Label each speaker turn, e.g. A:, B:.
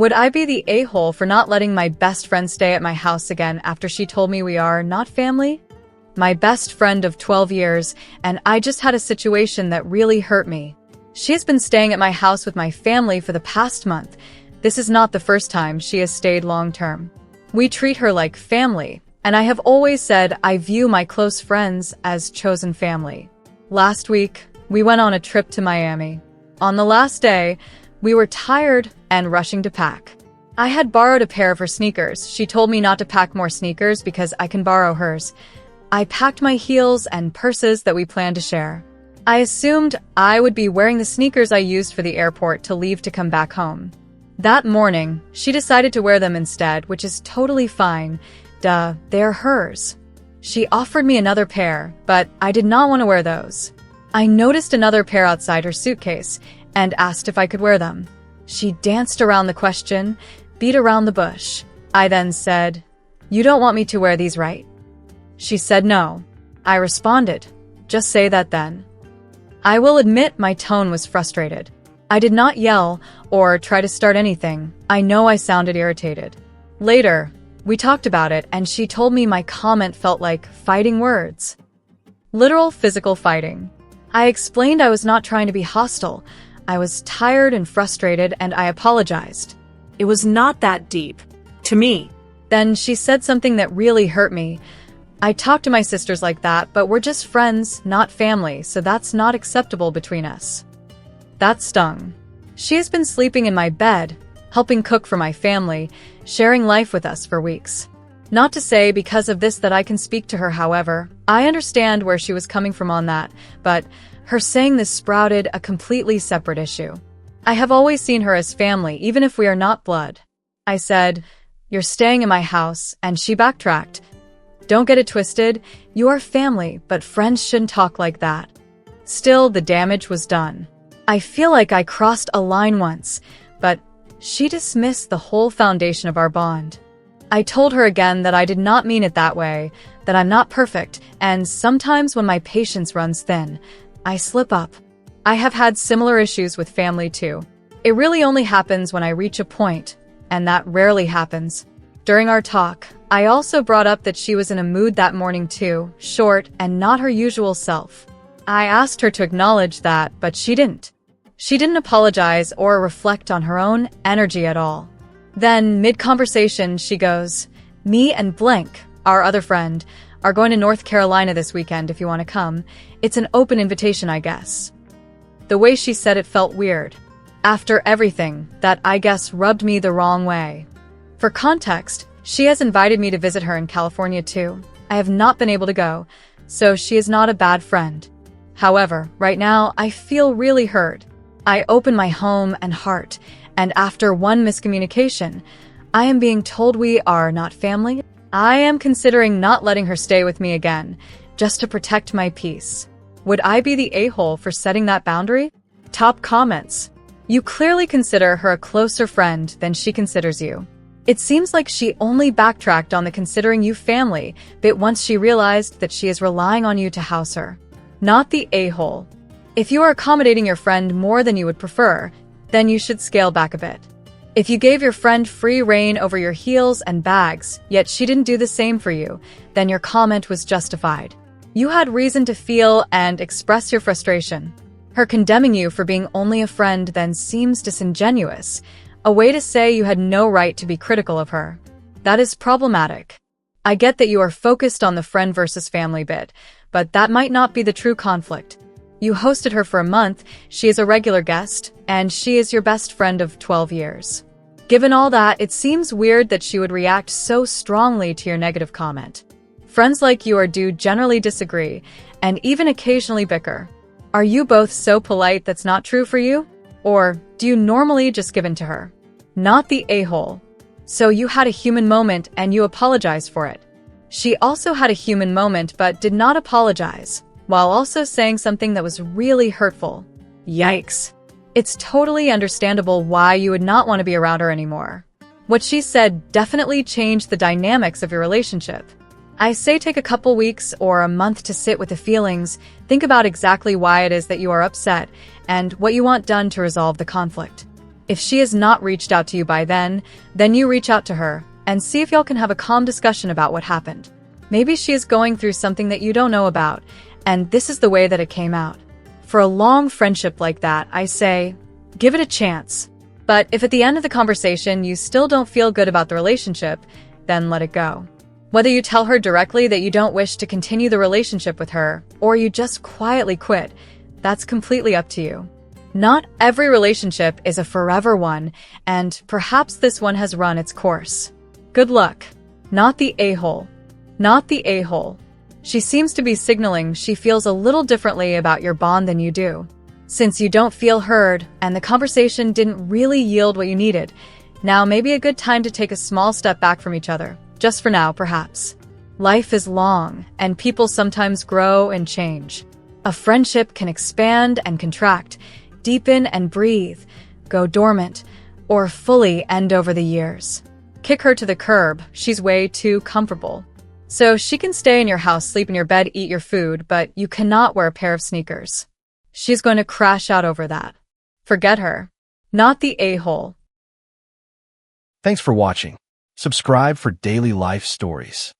A: Would I be the a-hole for not letting my best friend stay at my house again after she told me we are not family? My best friend of 12 years, and I just had a situation that really hurt me. She has been staying at my house with my family for the past month. This is not the first time she has stayed long-term. We treat her like family, and I have always said I view my close friends as chosen family. Last week, we went on a trip to Miami. On the last day, we were tired and rushing to pack. I had borrowed a pair of her sneakers. She told me not to pack more sneakers because I can borrow hers. I packed my heels and purses that we planned to share. I assumed I would be wearing the sneakers I used for the airport to leave to come back home. That morning, she decided to wear them instead, which is totally fine. Duh, they're hers. She offered me another pair, but I did not want to wear those. I noticed another pair outside her suitcase and asked if I could wear them. She danced around the question, beat around the bush. I then said, "You don't want me to wear these, right?" She said no. I responded, "Just say that then." I will admit my tone was frustrated. I did not yell or try to start anything. I know I sounded irritated. Later, we talked about it and she told me my comment felt like fighting words. Literal physical fighting. I explained I was not trying to be hostile. I was tired and frustrated and I apologized.
B: It was not that deep. To me.
A: Then she said something that really hurt me. I talk to my sisters like that, but we're just friends, not family, so that's not acceptable between us. That stung. She has been sleeping in my bed, helping cook for my family, sharing life with us for weeks. Not to say because of this that I can speak to her, however. I understand where she was coming from on that, but her saying this sprouted a completely separate issue. I have always seen her as family, even if we are not blood. I said, "You're staying in my house," and she backtracked. "Don't get it twisted, you are family, but friends shouldn't talk like that." Still, the damage was done. I feel like I crossed a line once, but she dismissed the whole foundation of our bond. I told her again that I did not mean it that way, that I'm not perfect, and sometimes when my patience runs thin, I slip up. I have had similar issues with family too. It really only happens when I reach a point, and that rarely happens. During our talk, I also brought up that she was in a mood that morning too, short and not her usual self. I asked her to acknowledge that, but she didn't. She didn't apologize or reflect on her own energy at all. Then, mid-conversation, she goes, "Me and blank, our other friend, are going to North Carolina this weekend if you want to come. It's an open invitation, I guess." The way she said it felt weird. After everything, that I guess rubbed me the wrong way. For context, she has invited me to visit her in California too. I have not been able to go, so she is not a bad friend. However, right now, I feel really hurt. I open my home and heart, and after one miscommunication, I am being told we are not family. I am considering not letting her stay with me again, just to protect my peace. Would I be the a-hole for setting that boundary? Top comments. You clearly consider her a closer friend than she considers you. It seems like she only backtracked on the considering you family bit once she realized that she is relying on you to house her. Not the a-hole. If you are accommodating your friend more than you would prefer, then you should scale back a bit. If you gave your friend free rein over your heels and bags, yet she didn't do the same for you, then your comment was justified. You had reason to feel and express your frustration. Her condemning you for being only a friend then seems disingenuous, a way to say you had no right to be critical of her. That is problematic. I get that you are focused on the friend versus family bit, but that might not be the true conflict. You hosted her for a month, she is a regular guest, and she is your best friend of 12 years. Given all that, it seems weird that she would react so strongly to your negative comment. Friends like you do generally disagree, and even occasionally bicker. Are you both so polite that's not true for you? Or do you normally just give in to her? Not the a-hole. So you had a human moment and you apologized for it. She also had a human moment but did not apologize, while also saying something that was really hurtful. Yikes. It's totally understandable why you would not want to be around her anymore. What she said definitely changed the dynamics of your relationship. I say take a couple weeks or a month to sit with the feelings, think about exactly why it is that you are upset, and what you want done to resolve the conflict. If she has not reached out to you by then you reach out to her and see if y'all can have a calm discussion about what happened. Maybe she is going through something that you don't know about, and this is the way that it came out. For a long friendship like that, I say, give it a chance. But if at the end of the conversation you still don't feel good about the relationship, then let it go. Whether you tell her directly that you don't wish to continue the relationship with her, or you just quietly quit, that's completely up to you. Not every relationship is a forever one, and perhaps this one has run its course. Good luck. Not the a-hole. Not the a-hole. She seems to be signaling she feels a little differently about your bond than you do. Since you don't feel heard and the conversation didn't really yield what you needed, now may be a good time to take a small step back from each other. Just for now, perhaps. Life is long, and people sometimes grow and change. A friendship can expand and contract, deepen and breathe, go dormant, or fully end over the years. Kick her to the curb, she's way too comfortable. So she can stay in your house, sleep in your bed, eat your food, but you cannot wear a pair of sneakers. She's going to crash out over that. Forget her. Not the a-hole.
C: Thanks for watching. Subscribe for daily life stories.